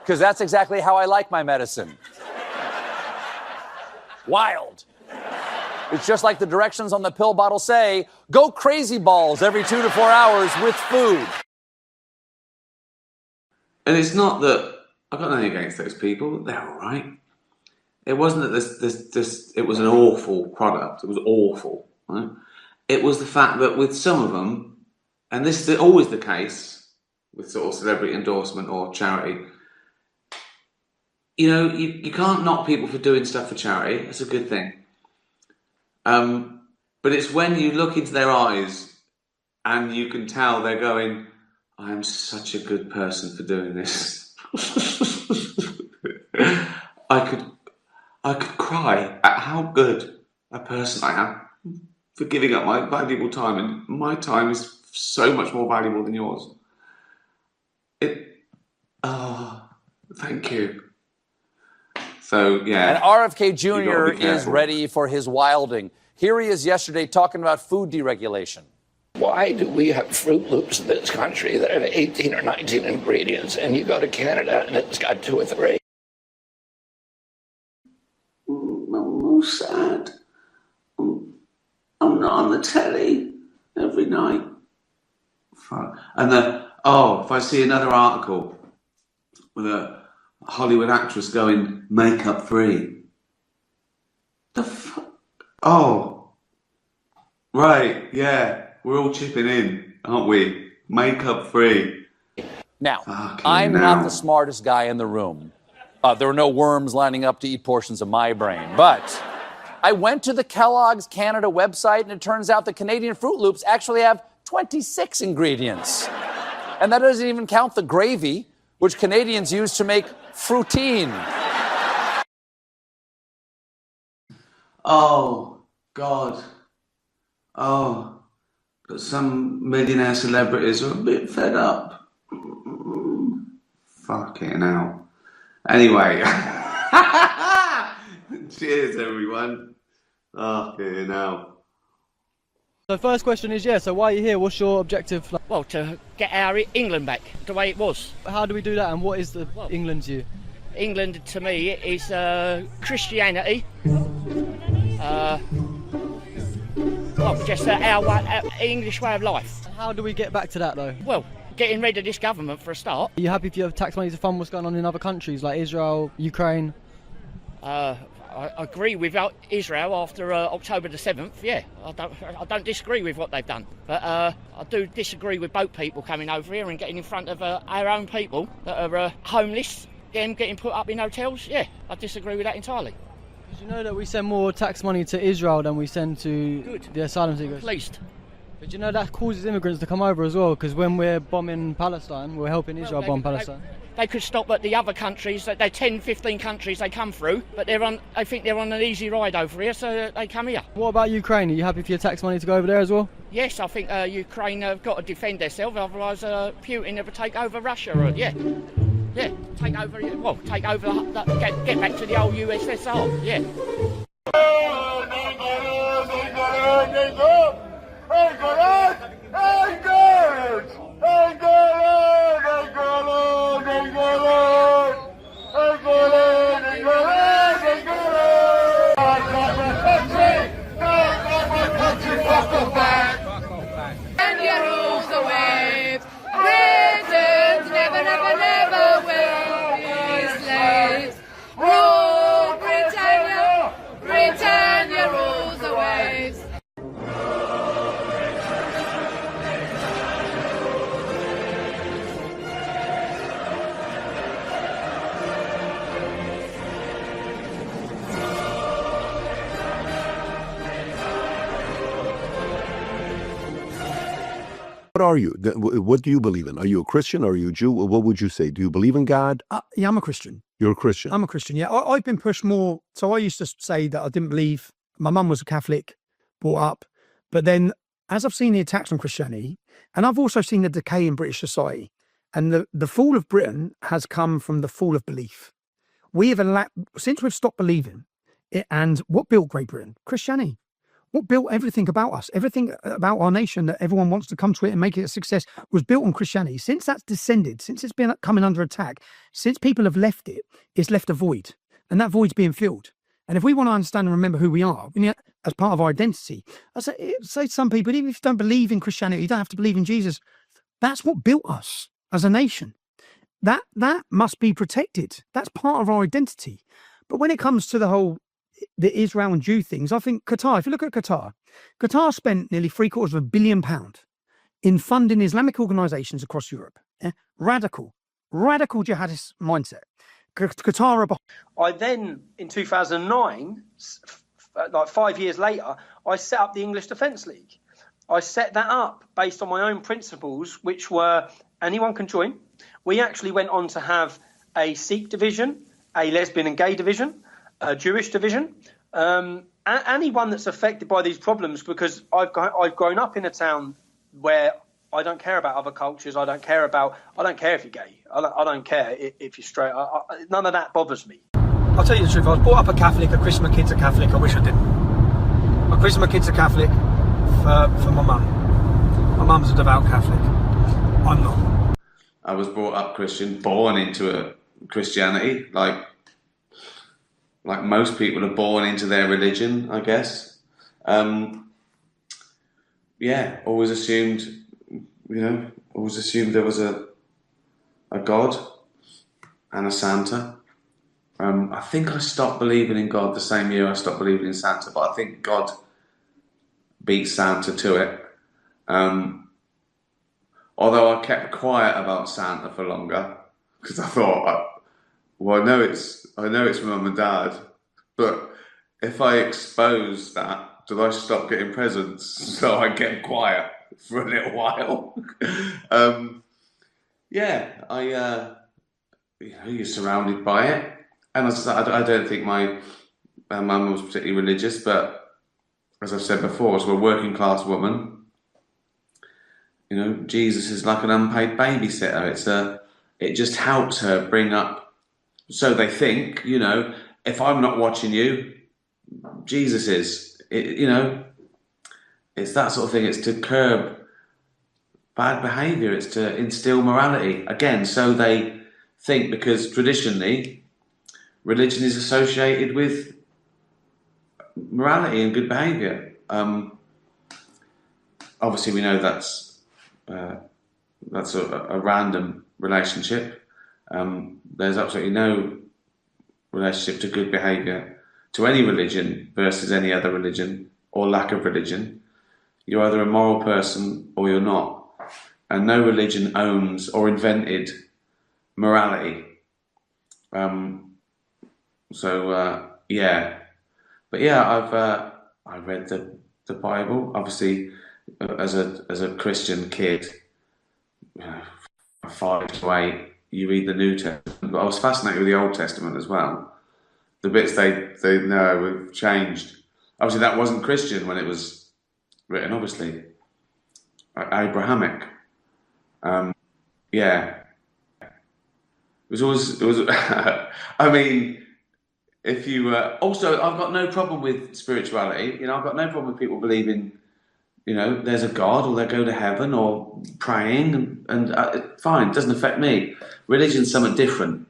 Because that's exactly how I like my medicine. Wild. It's just like the directions on the pill bottle say, go crazy balls every 2 to 4 hours with food. And it's not that I've got nothing against those people. They're all right. It wasn't that it was an awful product. It was awful. Right? It was the fact that with some of them, and this is always the case with sort of celebrity endorsement or charity, you know, you can't knock people for doing stuff for charity. That's a good thing. But it's when you look into their eyes and you can tell they're going, I am such a good person for doing this. I could cry at how good a person I am for giving up my valuable time, and my time is so much more valuable than yours. Thank you. So, yeah. And RFK Jr. is ready for his wilding. Here he is yesterday talking about food deregulation. Why do we have Fruit Loops in this country that have 18 or 19 ingredients, and you go to Canada and it's got 2 or 3? I'm sad. I'm not on the telly every night. And if I see another article with a Hollywood actress going makeup free. The fuck? Oh, right, yeah. We're all chipping in, aren't we? Makeup free. Now, I'm not the smartest guy in the room. There are no worms lining up to eat portions of my brain. But I went to the Kellogg's Canada website, and it turns out the Canadian Fruit Loops actually have 26 ingredients. And that doesn't even count the gravy, which Canadians use to make fruitine. Oh, God. Oh. But some millionaire celebrities are a bit fed up. Fucking hell. Anyway. Cheers, everyone. Fucking hell. The first question is, so why are you here? What's your objective? Well, to get our England back the way it was. How do we do that, and what is England to you? England, to me, is Christianity. Just our English way of life. How do we get back to that, though? Well, getting rid of this government for a start. Are you happy if you have tax money to fund what's going on in other countries like Israel, Ukraine? I agree with Israel after October the 7th, yeah. I don't disagree with what they've done. But I do disagree with boat people coming over here and getting in front of our own people that are homeless, them getting put up in hotels. Yeah, I disagree with that entirely. Did you know that we send more tax money to Israel than we send to the asylum seekers? At least. But you know that causes immigrants to come over as well, because when we're bombing Palestine, we're helping Israel bomb Palestine. They could stop at the other countries. They're 10, 15 countries they come through, but I think they're on an easy ride over here, so they come here. What about Ukraine? Are you happy for your tax money to go over there as well? Yes, I think Ukraine have got to defend themselves, otherwise Putin never take over Russia. Yeah, take over. Well, get back to the old USSR. Yeah. And you rules the waves. Britons never, never, never will be slaves. Rule Britannia, Britannia rules the waves. What are you? What do you believe in? Are you a Christian? Are you a Jew? What would you say? Do you believe in God? Yeah, I'm a Christian. You're a Christian? I'm a Christian, yeah. I've been pushed more. So I used to say that I didn't believe. My mum was a Catholic, brought up. But then as I've seen the attacks on Christianity, and I've also seen the decay in British society, And the fall of Britain has come from the fall of belief. We have since we've stopped believing, and what built Great Britain? Christianity. What built everything about us, everything about our nation that everyone wants to come to it and make it a success was built on Christianity. Since that's descended, since it's been coming under attack, since people have left it, it's left a void, and that void's being filled. And if we want to understand and remember who we are as part of our identity, I say to some people, even if you don't believe in Christianity, you don't have to believe in Jesus. That's what built us as a nation. That must be protected. That's part of our identity. But when it comes to the Israel and Jew things, I think Qatar, if you look at Qatar spent nearly £750 million in funding Islamic organizations across Europe. Radical jihadist mindset. Qatar. I then, in 2009, like 5 years later, I set up the English Defence League. I set that up based on my own principles, which were anyone can join. We actually went on to have a Sikh division, a lesbian and gay division, a Jewish division, anyone that's affected by these problems, because I've grown up in a town where I don't care about other cultures. I don't care if you're gay. I don't care if you're straight. None of that bothers me. I'll tell you the truth. I was brought up a Catholic. I christened my kids a Catholic. I wish I didn't. I christened my kids a Catholic for my mum. My mum's a devout Catholic. I'm not. I was brought up Christian, born into a Christianity, like most people are born into their religion, I guess. Always assumed there was a God and a Santa. I think I stopped believing in God the same year I stopped believing in Santa, but I think God beat Santa to it. Although I kept quiet about Santa for longer, because I thought, I know it's Mum and Dad, but if I expose that, do I stop getting presents? So I kept quiet for a little while. You're surrounded by it. And as I said, I don't think my mum was particularly religious, but as I've said before, as a working class woman, Jesus is like an unpaid babysitter. It just helps her bring up, so they think, if I'm not watching you, Jesus is. It's that sort of thing. It's to curb bad behaviour. It's to instill morality. Again, so they think, because traditionally, religion is associated with morality and good behaviour. Obviously, we know that's a random relationship. There's absolutely no relationship to good behaviour to any religion versus any other religion or lack of religion. You're either a moral person or you're not. And no religion owns or invented morality. I've read the Bible. Obviously, as a Christian kid, 5 to 8, you read the New Testament. But I was fascinated with the Old Testament as well. The bits they know have changed. Obviously, that wasn't Christian when it was written. Obviously, Abrahamic. It was. I mean, if you also, I've got no problem with spirituality. I've got no problem with people believing, there's a God, or they go to heaven, or praying, and fine, it doesn't affect me. Religion's something different,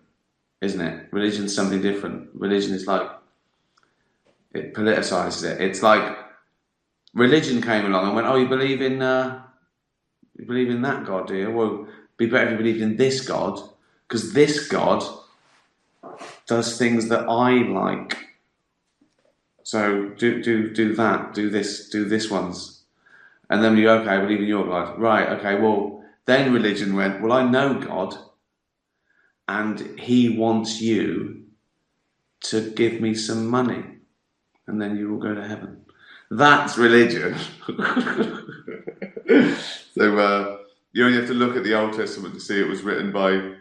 isn't it? Religion's something different. Religion is like, it politicizes it. It's like religion came along and went, oh, you believe in that God, do you? Well, it'd be better if you believed in this God, because this God does things that I like. So do that, do this ones. And then you go, okay, I believe in your God. Right, okay, well, then religion went, well, I know God, and he wants you to give me some money, and then you will go to heaven. That's religion. So you only have to look at the Old Testament to see it was written by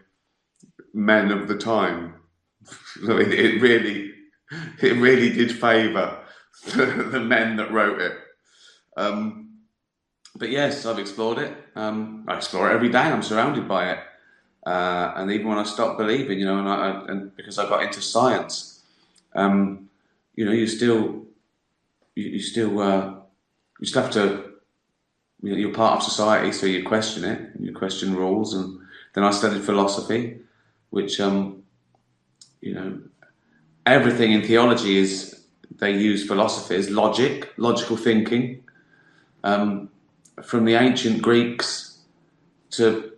men of the time. I mean, it really did favour the men that wrote it. But yes, I've explored it. I explore it every day. I'm surrounded by it. and even when I stopped believing, and because I got into science, you still have to, you're part of society, so you question it, you question rules, and then I studied philosophy, which, everything in theology they use philosophy, logical thinking, from the ancient Greeks to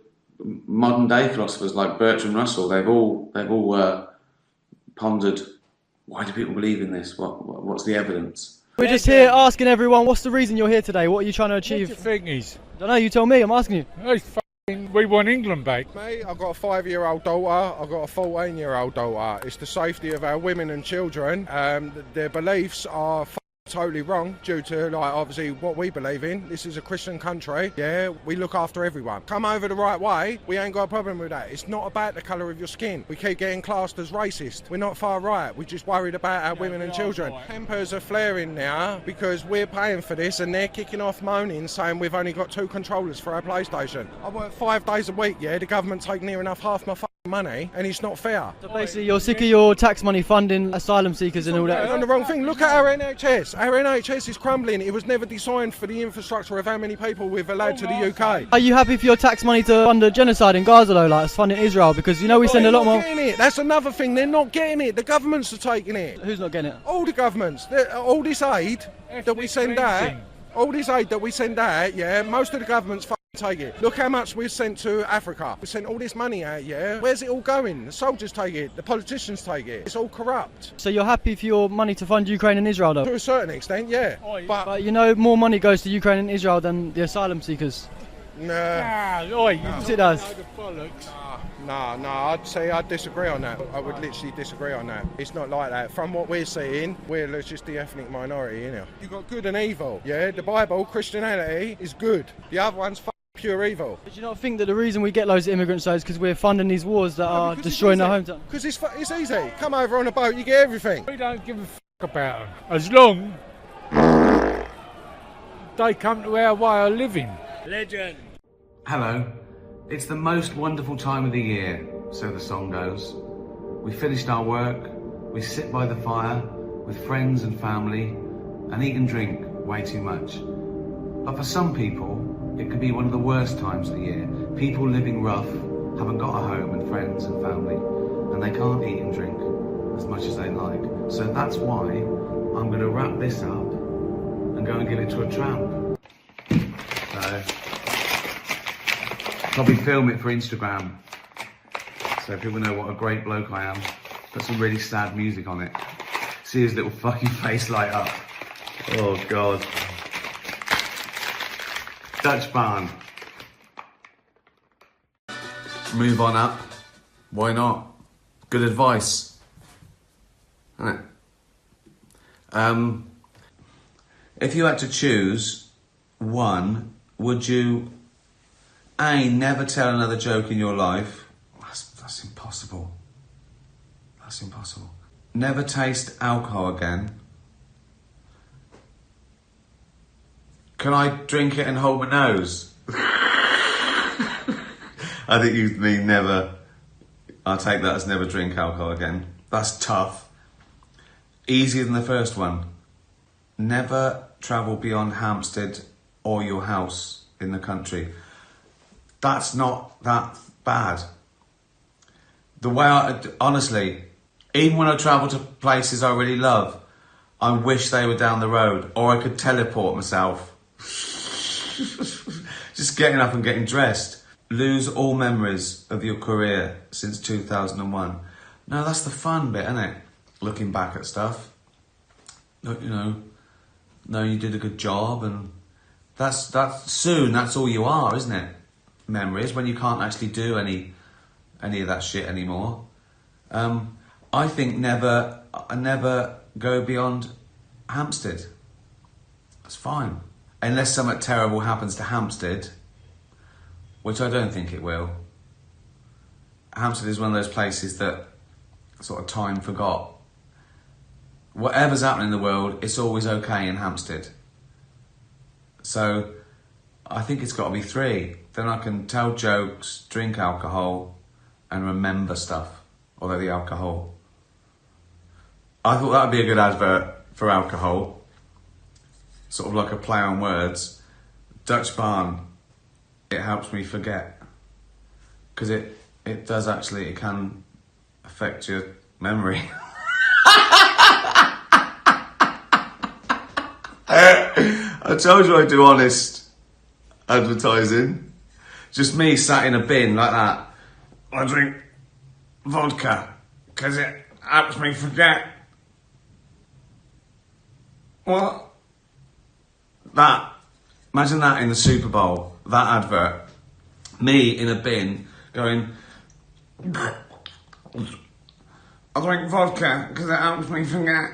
modern day philosophers like Bertrand Russell. They've all pondered, why do people believe in this? What's the evidence? We're just here asking everyone, what's the reason you're here today? What are you trying to achieve? What do you think is? I don't know, you tell me, I'm asking you. We want England back. Mate, I've got a 5-year-old daughter, I've got a 14-year-old daughter. It's the safety of our women and children. Their beliefs are totally wrong due to, like, obviously what we believe in. This is a Christian country. Yeah, we look after everyone. Come over the right way, we ain't got a problem with that. It's not about the colour of your skin. We keep getting classed as racist. We're not far right. We're just worried about our women and children. Tempers are flaring now because we're paying for this and they're kicking off moaning saying we've only got 2 controllers for our PlayStation. I work 5 days a week, yeah? The government take near enough half my money, and it's not fair. So basically, you're sick of your tax money funding asylum seekers and all that? You're on the wrong thing. Look at our NHS. Our NHS is crumbling. It was never designed for the infrastructure of how many people we've allowed to the UK. Are you happy for your tax money to fund a genocide in Gaza, though, like funding Israel? Because, we send a lot more... Getting it. That's another thing. They're not getting it. The governments are taking it. Who's not getting it? All the governments. All this aid that we send out, yeah, most of the governments take it. Look how much we've sent to Africa. We sent all this money out, yeah? Where's it all going? The soldiers take it, the politicians take it. It's all corrupt. So you're happy for your money to fund Ukraine and Israel, though? To a certain extent, yeah. But more money goes to Ukraine and Israel than the asylum seekers. No. It does. No, I'd say I'd disagree on that. I would literally disagree on that. It's not like that. From what we're seeing, we're just the ethnic minority, You've got good and evil, yeah? The Bible, Christianity, is good. The other one's pure evil. But do you not think that the reason we get loads of immigrants though is because we're funding these wars that are destroying our hometown? Because it's easy. Come over on a boat, you get everything. We don't give a about them. As long they come to our way of living. Legend. Hello. It's the most wonderful time of the year, so the song goes. We finished our work, we sit by the fire with friends and family and eat and drink way too much. But for some people, it can be one of the worst times of the year. People living rough, haven't got a home and friends and family, and they can't eat and drink as much as they like. So that's why I'm going to wrap this up and go and give it to a tramp. So, probably film it for Instagram, so people know what a great bloke I am. Put some really sad music on it. See his little fucking face light up. Oh God. Dutch barn. Move on up. Why not? Good advice. Isn't it? If you had to choose one, would you never tell another joke in your life? That's impossible. That's impossible. Never taste alcohol again. Can I drink it and hold my nose? I think you mean never. I'll take that as never drink alcohol again. That's tough. Easier than the first one. Never travel beyond Hampstead or your house in the country. That's not that bad. The way honestly, even when I travel to places I really love, I wish they were down the road, or I could teleport myself. Just getting up and getting dressed. Lose all memories of your career since 2001. No, that's the fun bit, isn't it? Looking back at stuff. No, you did a good job, and that's soon. That's all you are, isn't it? Memories when you can't actually do any of that shit anymore. I think never go beyond Hampstead. That's fine. Unless something terrible happens to Hampstead, which I don't think it will. Hampstead is one of those places that sort of time forgot. Whatever's happening in the world, it's always okay in Hampstead. So I think it's got to be 3. Then I can tell jokes, drink alcohol, and remember stuff, although the alcohol. I thought that would be a good advert for alcohol, sort of like a play on words. Dutch Barn, it helps me forget, because it does actually, it can affect your memory. I told you I do honest advertising. Just me sat in a bin like that. I drink vodka because it helps me forget. What? That. Imagine that in the Super Bowl. That advert. Me in a bin going, I drink vodka because it helps me forget.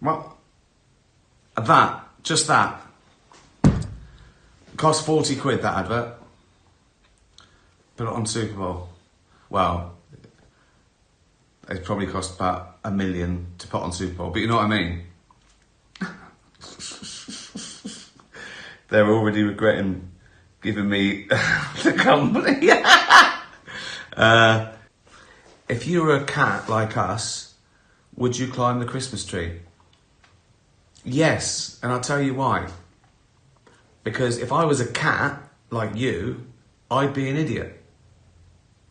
What? That. Just that. Cost 40 quid, that advert. Put it on Super Bowl. Well, it probably cost about $1 million to put on Super Bowl, but you know what I mean? They're already regretting giving me the company. If you were a cat like us, would you climb the Christmas tree? Yes, and I'll tell you why. Because if I was a cat like you, I'd be an idiot,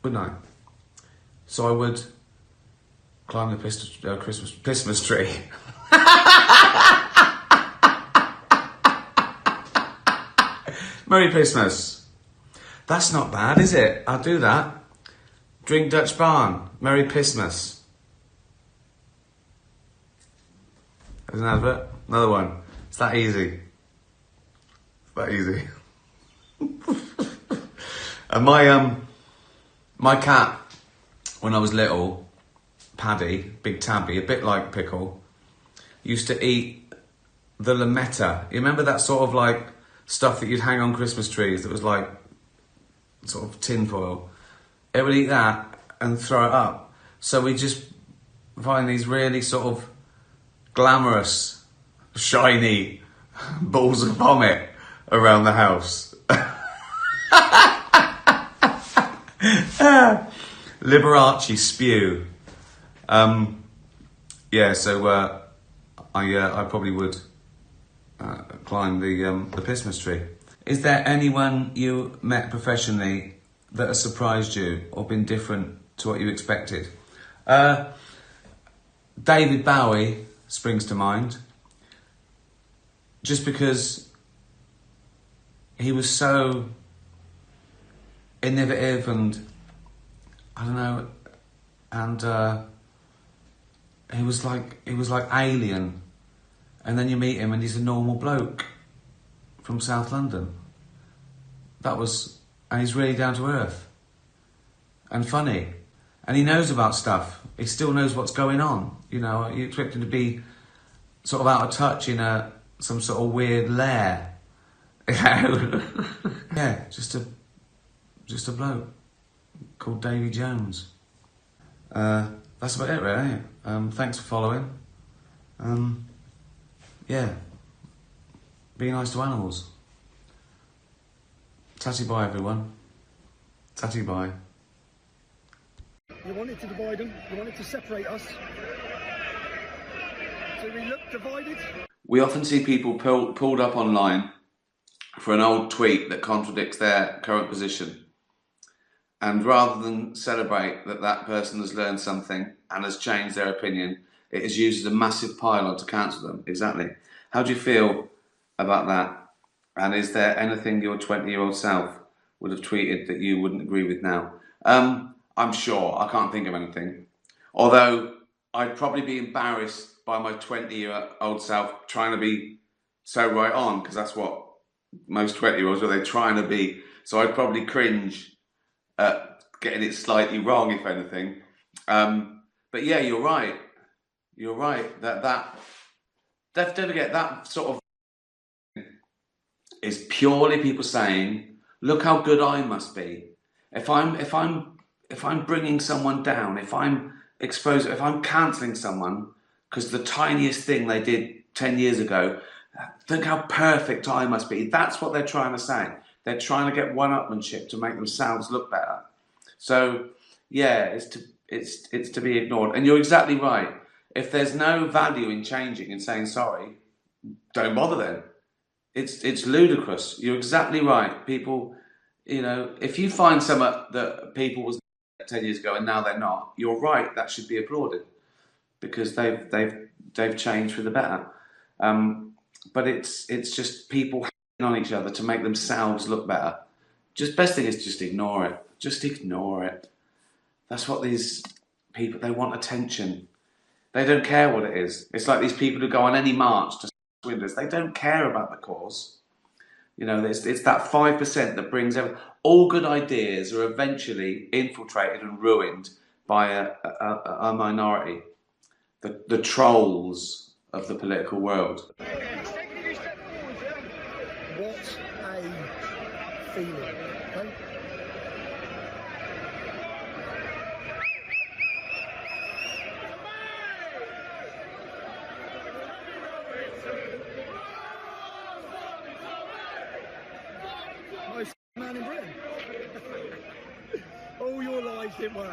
wouldn't I? So I would climb the Christmas tree. Merry Christmas. That's not bad, is it? I'll do that. Drink Dutch Barn. Merry Christmas. There's an advert. Another one. It's that easy. It's that easy. And my cat, when I was little, Paddy, Big Tabby, a bit like Pickle, used to eat the lametta. You remember that sort of like stuff that you'd hang on Christmas trees that was like sort of tinfoil? It would eat that and throw it up. So we just find these really sort of glamorous, shiny balls of vomit around the house. Liberace spew. Yeah, so I probably would climb the Christmas tree. Is there anyone you met professionally that has surprised you or been different to what you expected? David Bowie springs to mind, just because he was so innovative and I don't know, and he was like alien, and then you meet him and he's a normal bloke from South London. And he's really down to earth and funny, and he knows about stuff. He still knows what's going on. You know, you expect him to be sort of out of touch in some sort of weird lair. Yeah, just a bloke called Davy Jones. That's about it, really. Thanks for following. Yeah, be nice to animals. Tatty bye, everyone. Tatty bye. You wanted to divide them, you wanted to separate us. So we look divided. We often see people pulled up online for an old tweet that contradicts their current position. And rather than celebrate that person has learned something and has changed their opinion, it is used as a massive pile-on to cancel them. Exactly. How do you feel about that? And is there anything your 20-year-old self would have tweeted that you wouldn't agree with now? I'm sure. I can't think of anything. Although I'd probably be embarrassed by my 20-year-old self trying to be so right on, because that's what most 20-year-olds are. They're trying to be. So I'd probably cringe at getting it slightly wrong, if anything. But yeah, you're right. You're right. Don't forget that sort of is purely people saying, "Look how good I must be." If I'm bringing someone down, if I'm cancelling someone because the tiniest thing they did 10 years ago, think how perfect I must be. That's what they're trying to say. They're trying to get one-upmanship to make themselves look better. So yeah, it's to be ignored. And you're exactly right. If there's no value in changing and saying sorry, don't bother then. It's ludicrous. You're exactly right. People, if you find something that people was 10 years ago and now they're not, you're right. That should be applauded because they've changed for the better. But it's just people hating on each other to make themselves look better. Best thing is just ignore it. Just ignore it. That's what these people, they want attention. They don't care what it is. It's like these people who go on any march to windows. They don't care about the cause. It's that 5% that brings all good ideas are eventually infiltrated and ruined by a minority. The trolls of the political world. What a feeling. Okay? Most man in Britain. All your lives didn't work.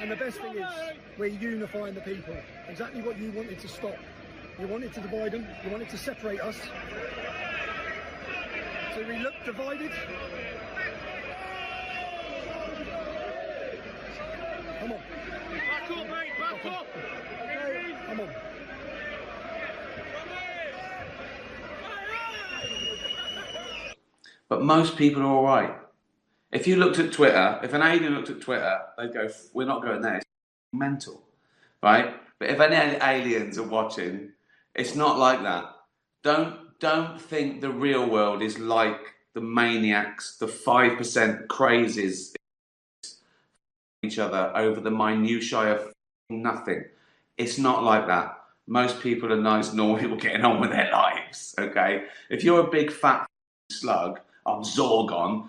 And the best thing is, we're unifying the people. Exactly what you wanted to stop. You wanted to divide them. You wanted to separate us. So we look divided. Come on. Back up, mate. Back up. Come on. But most people are all right. If you looked at Twitter, if an alien looked at Twitter, they'd go, we're not going there. It's mental, right? But if any aliens are watching, it's not like that. Don't think the real world is like the maniacs, the 5% crazies each other over the minutiae of nothing. It's not like that. Most people are nice, normal people getting on with their lives, okay? If you're a big fat slug, I'm Zorgon,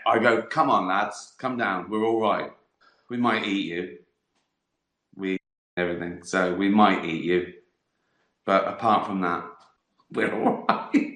I go, come on lads, come down, we're all right. We might eat you. We eat everything, so we might eat you. But apart from that, we're all right.